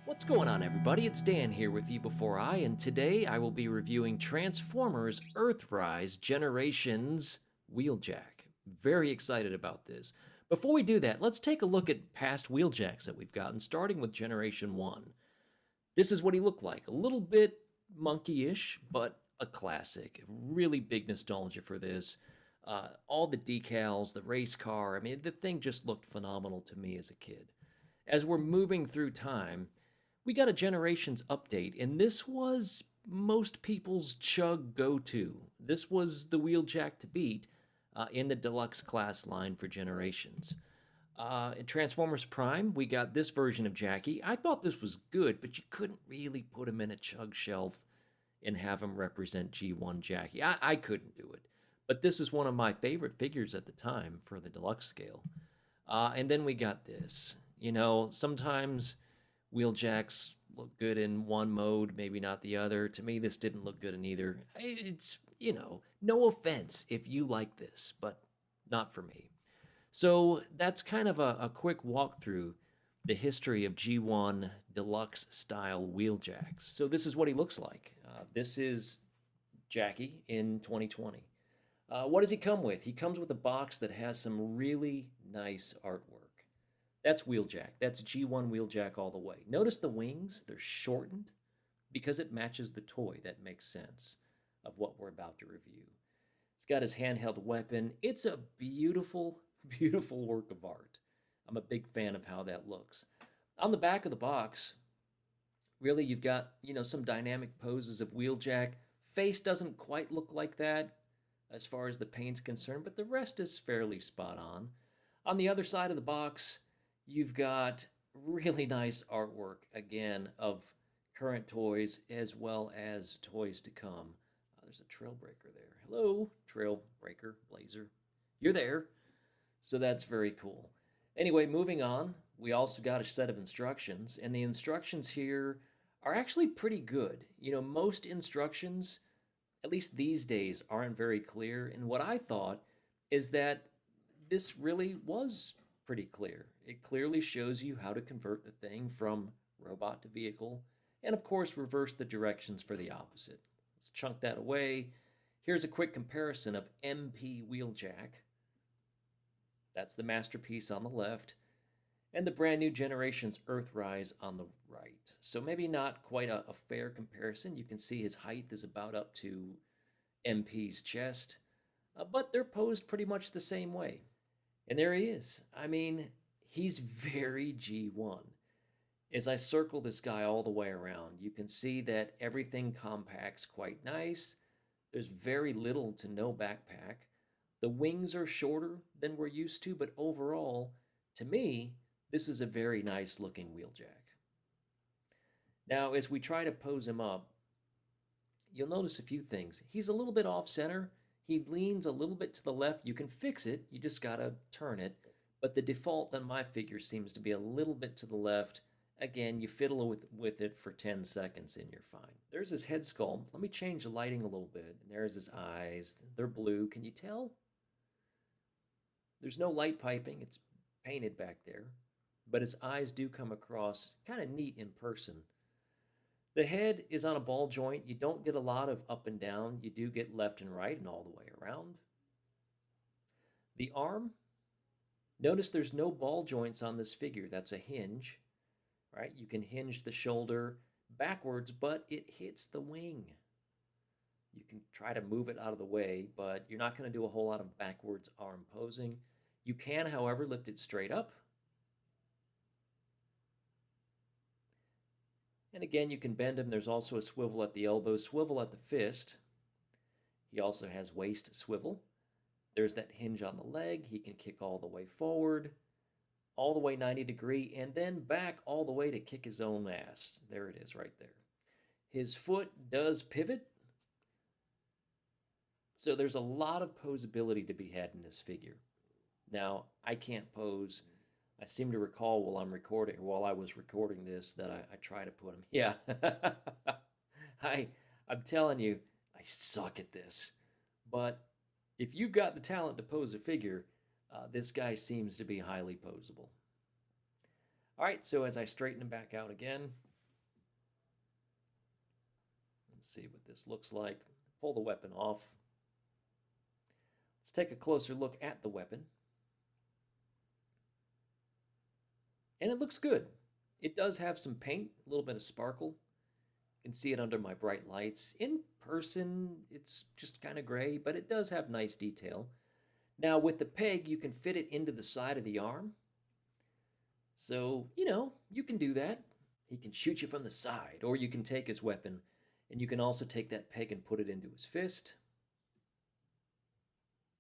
What's going on, everybody? It's Dan here with eBEFOREi, and today I will be reviewing Transformers Earthrise Generations Wheeljack. Very excited about this. Before we do that, let's take a look at past Wheeljacks that we've gotten, starting with Generation 1. This is what he looked like. A little bit monkey-ish, but a classic. Really big nostalgia for this. All the decals, the race car, I mean, the thing just looked phenomenal to me as a kid. As we're moving through time, we got a Generations update, and this was most people's chug go-to. This was the Wheeljack to beat in the Deluxe class line for Generations. In Transformers Prime, we got this version of Jackie. I thought this was good, but you couldn't really put him in a chug shelf and have him represent G1 Jackie. I couldn't do it. But this is one of my favorite figures at the time for the Deluxe scale. And then we got this. You know, sometimes Wheeljacks look good in one mode, maybe not the other. To me, this didn't look good in either. It's, no offense if you like this, but not for me. So that's kind of a quick walkthrough the history of G1 Deluxe style Wheeljacks. So this is what he looks like. This is Jackie in 2020. What does he come with? He comes with a box that has some really nice artwork. That's Wheeljack. That's G1 Wheeljack all the way. Notice the wings, they're shortened because it matches the toy. That makes sense of what we're about to review. He's got his handheld weapon. It's a beautiful, beautiful work of art. I'm a big fan of how that looks. On the back of the box, really you've got, some dynamic poses of Wheeljack. Face doesn't quite look like that as far as the paint's concerned, but the rest is fairly spot on. On the other side of the box, you've got really nice artwork, again, of current toys as well as toys to come. There's a Trailbreaker there. Hello, Trailbreaker, Blazer. You're there. So that's very cool. Anyway, moving on, we also got a set of instructions, and the instructions here are actually pretty good. Most instructions, at least these days, aren't very clear, and what I thought is that this really was pretty clear. It clearly shows you how to convert the thing from robot to vehicle, and of course reverse the directions for the opposite. Let's chunk that away. Here's a quick comparison of MP Wheeljack. That's the masterpiece on the left, and the brand new Generations Earthrise on the right. So maybe not quite a fair comparison. You can see his height is about up to MP's chest, but they're posed pretty much the same way. And there he is. I mean, he's very G1. As I circle this guy all the way around, you can see that everything compacts quite nice. There's very little to no backpack. The wings are shorter than we're used to, but overall, to me, this is a very nice looking Wheeljack. Now, as we try to pose him up, you'll notice a few things. He's a little bit off center. He leans a little bit to the left. You can fix it. You just got to turn it. But the default on my figure seems to be a little bit to the left. Again, you fiddle with it for 10 seconds and you're fine. There's his head sculpt. Let me change the lighting a little bit. And there's his eyes. They're blue. Can you tell? There's no light piping. It's painted back there. But his eyes do come across kind of neat in person. The head is on a ball joint. You don't get a lot of up and down. You do get left and right and all the way around. The arm, notice there's no ball joints on this figure. That's a hinge, right? You can hinge the shoulder backwards, but it hits the wing. You can try to move it out of the way, but you're not going to do a whole lot of backwards arm posing. You can, however, lift it straight up. And again, you can bend him. There's also a swivel at the elbow, swivel at the fist. He also has waist swivel. There's that hinge on the leg. He can kick all the way forward, all the way 90 degree, and then back all the way to kick his own ass. There it is right there. His foot does pivot. So there's a lot of posability to be had in this figure. Now, I can't pose. I seem to recall while I was recording this that I try to put him. Yeah, I'm telling you, I suck at this. But if you've got the talent to pose a figure, this guy seems to be highly posable. All right, so as I straighten him back out again, Let's see what this looks like. Pull the weapon off. Let's take a closer look at the weapon. And it looks good. It does have some paint, a little bit of sparkle. You can see it under my bright lights. In person, it's just kind of gray, but it does have nice detail. Now, with the peg, you can fit it into the side of the arm. So, you can do that. He can shoot you from the side, or you can take his weapon, and you can also take that peg and put it into his fist.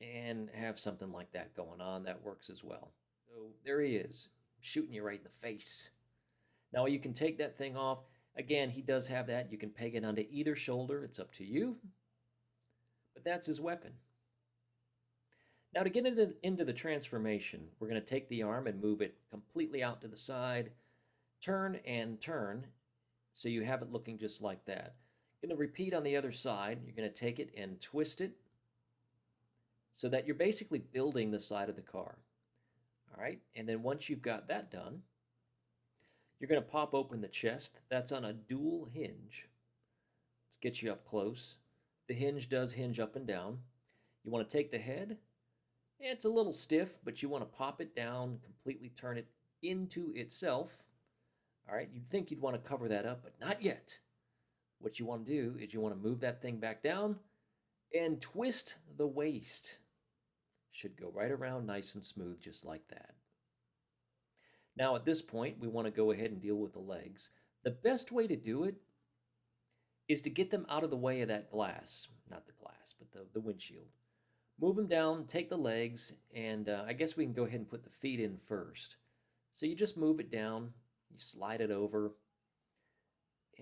And have something like that going on. That works as well. So there he is, shooting you right in the face. Now you can take that thing off. Again, he does have that. You can peg it onto either shoulder. It's up to you. But that's his weapon. Now to get into the transformation, we're going to take the arm and move it completely out to the side. Turn and turn so you have it looking just like that. Going to repeat on the other side. You're going to take it and twist it so that you're basically building the side of the car. All right, and then once you've got that done, you're going to pop open the chest. That's on a dual hinge. Let's get you up close. The hinge does hinge up and down. You want to take the head. It's a little stiff, but you want to pop it down, completely turn it into itself. All right, you'd think you'd want to cover that up, but not yet. What you want to do is you want to move that thing back down and twist the waist. Should go right around nice and smooth, just like that. Now at this point, we want to go ahead and deal with the legs. The best way to do it is to get them out of the way of that glass. Not the glass, but the windshield. Move them down, take the legs, and I guess we can go ahead and put the feet in first. So you just move it down, you slide it over,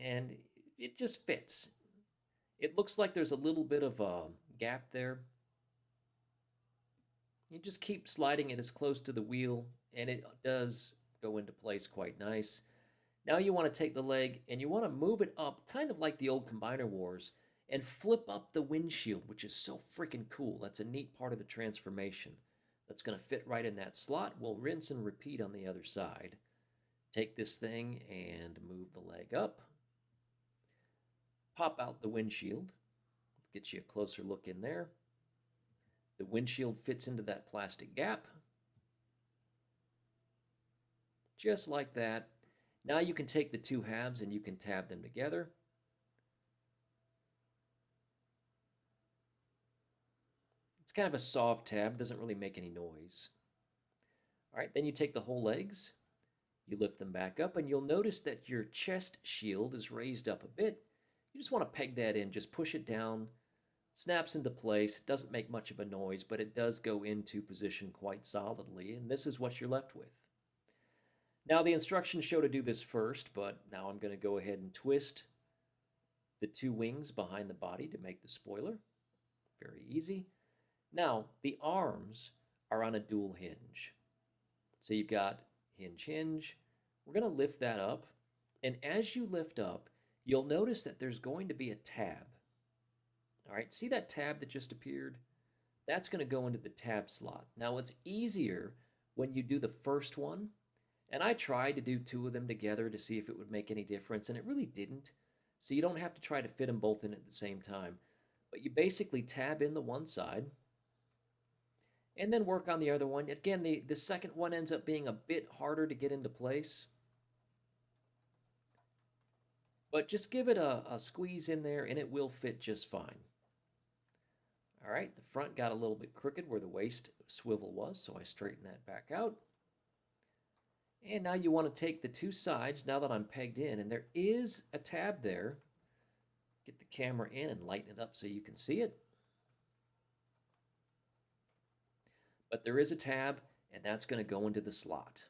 and it just fits. It looks like there's a little bit of a gap there. You just keep sliding it as close to the wheel, and it does go into place quite nice. Now you want to take the leg, and you want to move it up, kind of like the old Combiner Wars, and flip up the windshield, which is so freaking cool. That's a neat part of the transformation. That's going to fit right in that slot. We'll rinse and repeat on the other side. Take this thing and move the leg up. Pop out the windshield. Get you a closer look in there. The windshield fits into that plastic gap. Just like that. Now you can take the two halves and you can tab them together. It's kind of a soft tab, doesn't really make any noise. All right, then you take the whole legs, you lift them back up, and you'll notice that your chest shield is raised up a bit. You just want to peg that in, just push it down, snaps into place, doesn't make much of a noise, but it does go into position quite solidly, and this is what you're left with. Now the instructions show to do this first, but now I'm going to go ahead and twist the two wings behind the body to make the spoiler. Very easy. Now the arms are on a dual hinge. So you've got hinge, hinge. We're going to lift that up, and as you lift up, you'll notice that there's going to be a tab. All right, see that tab that just appeared? That's going to go into the tab slot. Now it's easier when you do the first one, and I tried to do two of them together to see if it would make any difference, and it really didn't. So you don't have to try to fit them both in at the same time. But you basically tab in the one side, and then work on the other one. Again, the second one ends up being a bit harder to get into place. But just give it a squeeze in there, and it will fit just fine. All right, the front got a little bit crooked where the waist swivel was, so I straightened that back out. And now you want to take the two sides, now that I'm pegged in, and there is a tab there. Get the camera in and lighten it up so you can see it. But there is a tab, and that's going to go into the slot.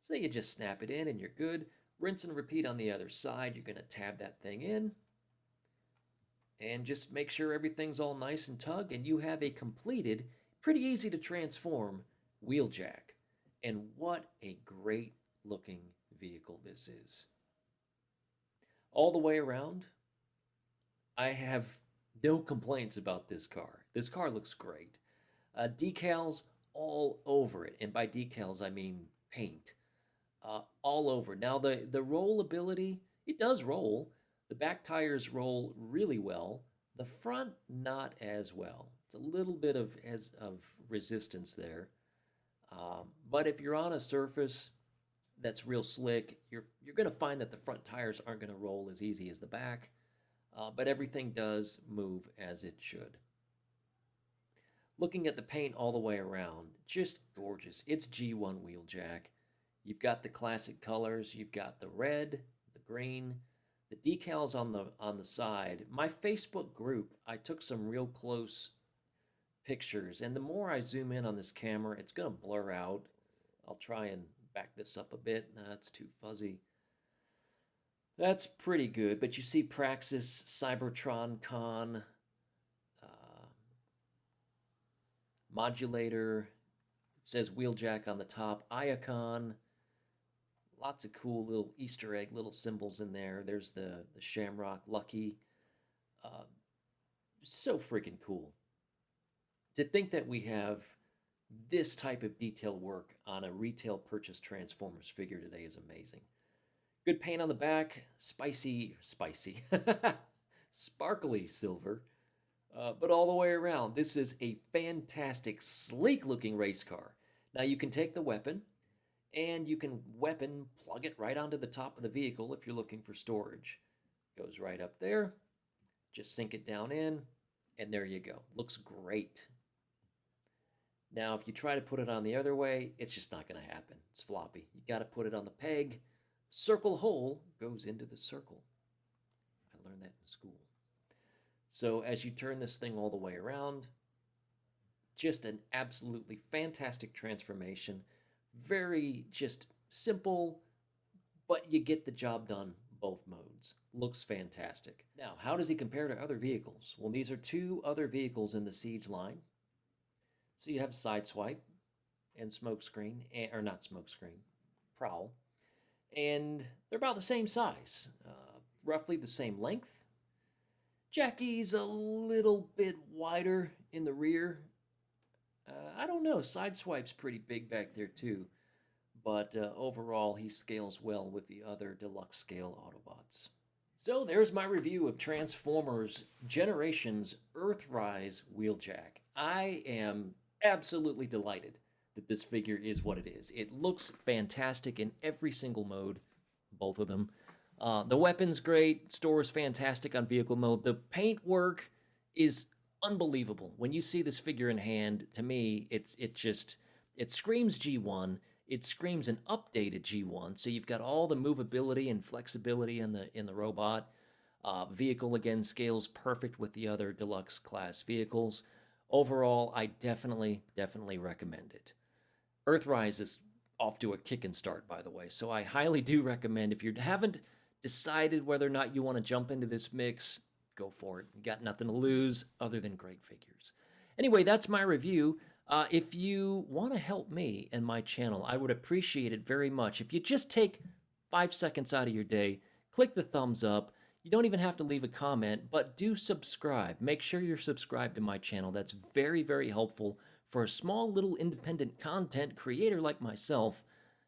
So you just snap it in and you're good. Rinse and repeat on the other side. You're going to tab that thing in. And just make sure everything's all nice and tug, and you have a completed, pretty easy to transform Wheeljack. And what a great looking vehicle this is. All the way around, I have no complaints about this car. This car looks great. Decals all over it, and by decals I mean paint. All over. Now the rollability It does roll. The back tires roll really well. The front, not as well. It's a little bit of resistance there. But if you're on a surface that's real slick, you're going to find that the front tires aren't going to roll as easy as the back. But everything does move as it should. Looking at the paint all the way around, just gorgeous. It's G1 Wheeljack. You've got the classic colors. You've got the red, the green, the decals on the side. My Facebook group, I took some real close pictures, and the more I zoom in on this camera, it's going to blur out. I'll try and back this up a bit. Nah, it's too fuzzy. That's pretty good, but you see Praxis, Cybertron Con, Modulator, it says Wheeljack on the top, Iacon, lots of cool little Easter egg little symbols in there. There's the Shamrock Lucky. So freaking cool. To think that we have this type of detail work on a retail purchase Transformers figure today is amazing. Good paint on the back, spicy, sparkly silver, but all the way around. This is a fantastic, sleek-looking race car. Now you can take the weapon, and you can plug it right onto the top of the vehicle if you're looking for storage. Goes right up there, just sink it down in, and there you go. Looks great. Now, if you try to put it on the other way, it's just not going to happen. It's floppy. You got to put it on the peg. Circle hole goes into the circle. I learned that in school. So as you turn this thing all the way around, just an absolutely fantastic transformation. Very just simple, but you get the job done both modes. Looks fantastic. Now, how does he compare to other vehicles? Well, these are two other vehicles in the Siege line. So you have Sideswipe and Smokescreen, or not Smokescreen, Prowl. And they're about the same size, roughly the same length. Jackie's a little bit wider in the rear. I don't know, Sideswipe's pretty big back there too. But overall, he scales well with the other deluxe scale Autobots. So there's my review of Transformers Generations Earthrise Wheeljack. I am absolutely delighted that this figure is what it is. It looks fantastic in every single mode, both of them. The weapon's great, store's fantastic on vehicle mode. The paint work is unbelievable. When you see this figure in hand, to me, it screams G1. It screams an updated G1. So you've got all the movability and flexibility in the robot. Vehicle again scales perfect with the other deluxe class vehicles. Overall, I definitely recommend it. Earthrise is off to a kicking start, by the way, so I highly do recommend, if you haven't decided whether or not you want to jump into this mix, go for it. You got nothing to lose other than great figures. Anyway, that's my review. If you want to help me and my channel, I would appreciate it very much. If you just take 5 seconds out of your day, click the thumbs up. You don't even have to leave a comment, but do subscribe. Make sure you're subscribed to my channel. That's very, very helpful for a small little independent content creator like myself.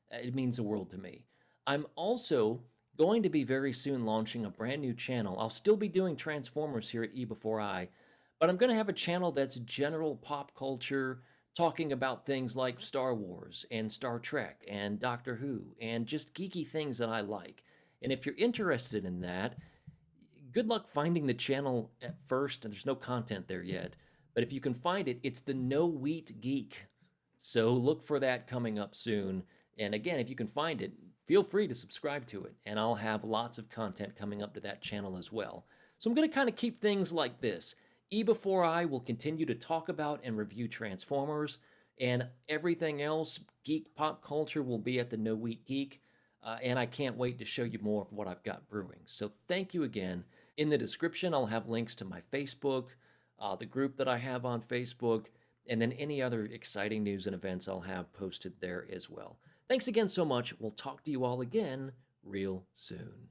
It means the world to me. I'm also going to be very soon launching a brand new channel. I'll still be doing Transformers here at eBEFOREi, but I'm going to have a channel that's general pop culture, talking about things like Star Wars and Star Trek and Doctor Who and just geeky things that I like. And if you're interested in that, good luck finding the channel at first, and there's no content there yet. But if you can find it, it's the No Wheat Geek. So look for that coming up soon. And again, if you can find it, feel free to subscribe to it. And I'll have lots of content coming up to that channel as well. So I'm going to kind of keep things like this. eBEFOREi will continue to talk about and review Transformers. And everything else, geek pop culture, will be at the No Wheat Geek. And I can't wait to show you more of what I've got brewing. So thank you again. In the description, I'll have links to my Facebook, the group that I have on Facebook, and then any other exciting news and events I'll have posted there as well. Thanks again so much. We'll talk to you all again real soon.